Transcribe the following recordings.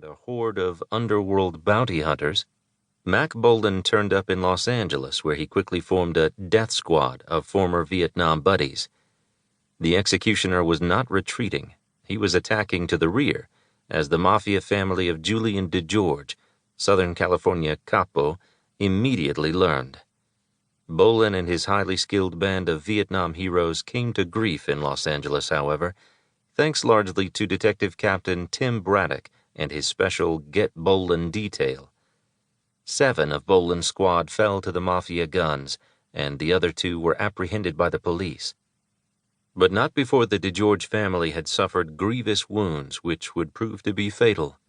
a horde of underworld bounty hunters, Mac Bolan turned up in Los Angeles, where he quickly formed a death squad of former Vietnam buddies. The executioner was not retreating. He was attacking to the rear, as the Mafia family of Julian DeGeorge, Southern California capo, immediately learned. Bolan and his highly skilled band of Vietnam heroes came to grief in Los Angeles, however, thanks largely to Detective Captain Tim Braddock and his special Get Bolan detail. 7 of Bolan's squad fell to the Mafia guns, and the other 2 were apprehended by the police. But not before the DeGeorge family had suffered grievous wounds which would prove to be fatal.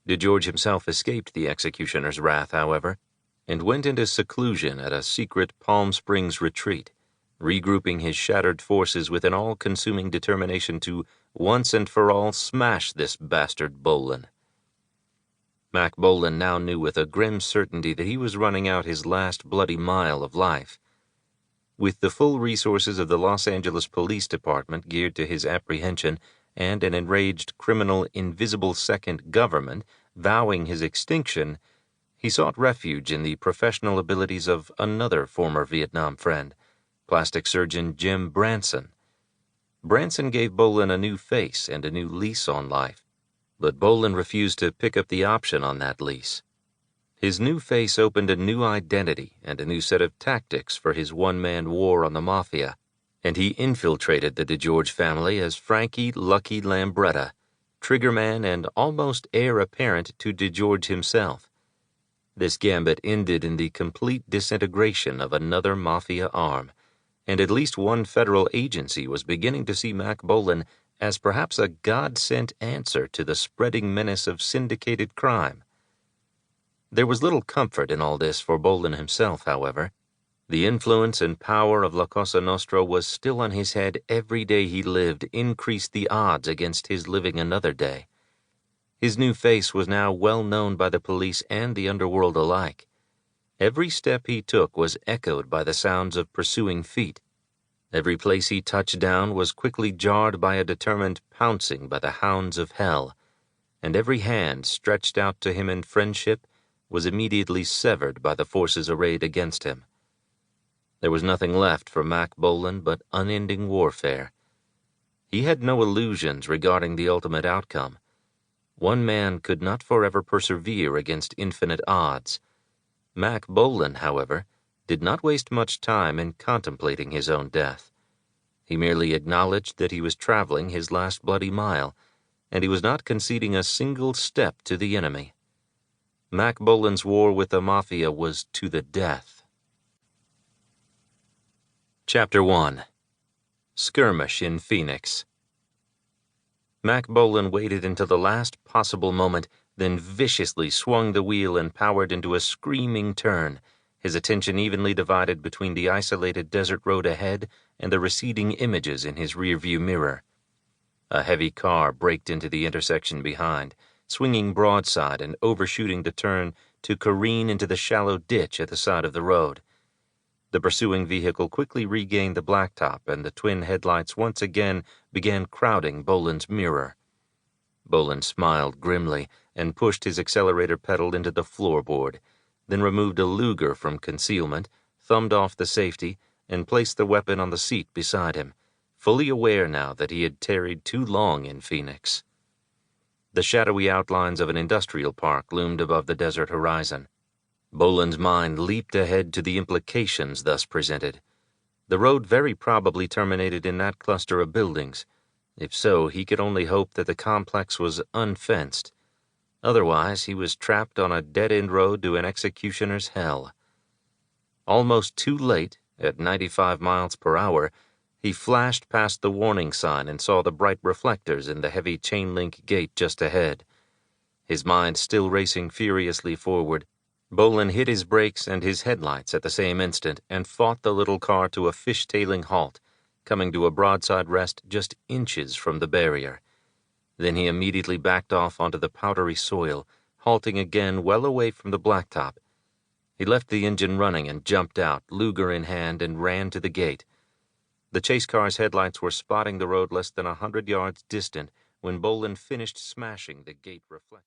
DeGeorge himself escaped the executioner's wrath, however, and went into seclusion at a secret Palm Springs retreat, regrouping his shattered forces with an all-consuming determination to once and for all smash this bastard Bolan. Mac Bolan now knew with a grim certainty that he was running out his last bloody mile of life. With the full resources of the Los Angeles Police Department geared to his apprehension and an enraged criminal invisible second government vowing his extinction, he sought refuge in the professional abilities of another former Vietnam friend, plastic surgeon Jim Branson. Branson gave Bolan a new face and a new lease on life, but Bolan refused to pick up the option on that lease. His new face opened a new identity and a new set of tactics for his one-man war on the Mafia, and he infiltrated the DeGeorge family as Frankie Lucky Lambretta, triggerman and almost heir apparent to DeGeorge himself. This gambit ended in the complete disintegration of another Mafia arm, and at least one federal agency was beginning to see Mac Bolan as perhaps a God-sent answer to the spreading menace of syndicated crime. There was little comfort in all this for Bolan himself, however. The influence and power of La Cosa Nostra was still on his head. Every day he lived increased the odds against his living another day. His new face was now well known by the police and the underworld alike. Every step he took was echoed by the sounds of pursuing feet. Every place he touched down was quickly jarred by a determined pouncing by the hounds of hell, and every hand stretched out to him in friendship was immediately severed by the forces arrayed against him. There was nothing left for Mac Bolan but unending warfare. He had no illusions regarding the ultimate outcome. One man could not forever persevere against infinite odds. Mac Bolan, however, did not waste much time in contemplating his own death. He merely acknowledged that he was traveling his last bloody mile, and he was not conceding a single step to the enemy. Mac Bolan's war with the Mafia was to the death. Chapter 1. Skirmish in Phoenix. Mac Bolan waited until the last possible moment, then viciously swung the wheel and powered into a screaming turn, his attention evenly divided between the isolated desert road ahead and the receding images in his rearview mirror. A heavy car braked into the intersection behind, swinging broadside and overshooting the turn to careen into the shallow ditch at the side of the road. The pursuing vehicle quickly regained the blacktop, and the twin headlights once again began crowding Bolan's mirror. Bolan smiled grimly and pushed his accelerator pedal into the floorboard, then removed a Luger from concealment, thumbed off the safety, and placed the weapon on the seat beside him, fully aware now that he had tarried too long in Phoenix. The shadowy outlines of an industrial park loomed above the desert horizon. Bolan's mind leaped ahead to the implications thus presented. The road very probably terminated in that cluster of buildings. If so, he could only hope that the complex was unfenced. Otherwise, he was trapped on a dead-end road to an executioner's hell. Almost too late, at 95 miles per hour, he flashed past the warning sign and saw the bright reflectors in the heavy chain-link gate just ahead. His mind still racing furiously forward, Bolan hit his brakes and his headlights at the same instant and fought the little car to a fishtailing halt, coming to a broadside rest just inches from the barrier. Then he immediately backed off onto the powdery soil, halting again well away from the blacktop. He left the engine running and jumped out, Luger in hand, and ran to the gate. The chase car's headlights were spotting the road less than 100 yards distant when Bolan finished smashing the gate reflector.